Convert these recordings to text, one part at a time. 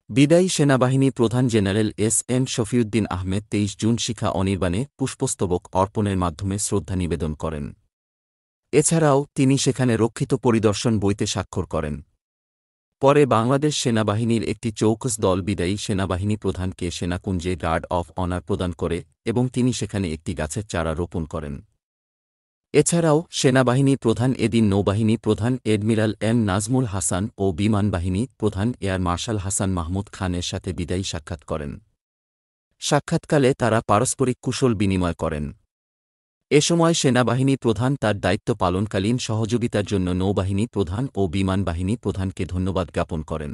বিদায়ী সেনাবাহিনী প্রধান জেনারেল এস.এম. শফিউদ্দিন আহমেদ ২৩ জুন শিখা অনির্বাণে পুষ্পস্তবক অর্পণের মাধ্যমে শ্রদ্ধা নিবেদন করেন। এছাড়াও তিনি সেখানে রক্ষিত পরিদর্শন বইতে স্বাক্ষর করেন। পরে বাংলাদেশ সেনাবাহিনীর একটি চৌকস দল বিদায়ী সেনাবাহিনী প্রধানকে সেনাকুঞ্জে গার্ড অফ অনার প্রদান করে এবং তিনি সেখানে একটি গাছের চারা রোপণ করেন। এছাড়াও সেনাবাহিনী প্রধান এদিন নৌবাহিনী প্রধান এডমিরাল এম নাজমুল হাসান ও বিমান বাহিনী প্রধান এয়ার মার্শাল হাসান মাহমুদ খানের সাথে বিদায়ী সাক্ষাৎ করেন। সাক্ষাৎকালে তারা পারস্পরিক কুশল বিনিময় করেন। এ সময় সেনাবাহিনী প্রধান তার দায়িত্ব পালনকালীন সহযোগিতার জন্য নৌবাহিনী প্রধান ও বিমান বাহিনী প্রধানকে ধন্যবাদ জ্ঞাপন করেন।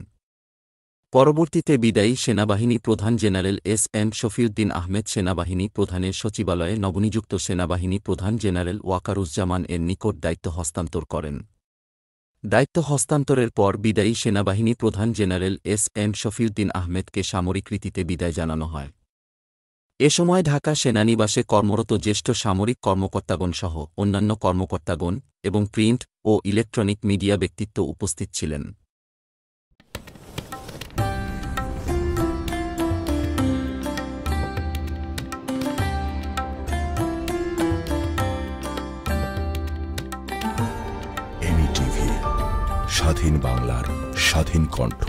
পরবর্তীতে বিদায়ী সেনাবাহিনী প্রধান জেনারেল এস.এম. শফিউদ্দিন আহমেদ সেনাবাহিনী প্রধানের সচিবালয়ে নবনিযুক্ত সেনাবাহিনী প্রধান জেনারেল ওয়াকারুজ্জামান এর নিকট দায়িত্ব হস্তান্তর করেন। দায়িত্ব হস্তান্তরের পর বিদায়ী সেনাবাহিনী প্রধান জেনারেল এস.এম. শফিউদ্দিন আহমেদকে সামরিক রীতিতে বিদায় জানানো হয়। এ সময় ঢাকা সেনানিবাসে কর্মরত জ্যেষ্ঠ সামরিক কর্মকর্তাগণসহ অন্যান্য কর্মকর্তাগণ এবং প্রিন্ট ও ইলেকট্রনিক মিডিয়া ব্যক্তিত্ব উপস্থিত ছিলেন। এমই টিভি, স্বাধীন বাংলার স্বাধীন কণ্ঠ।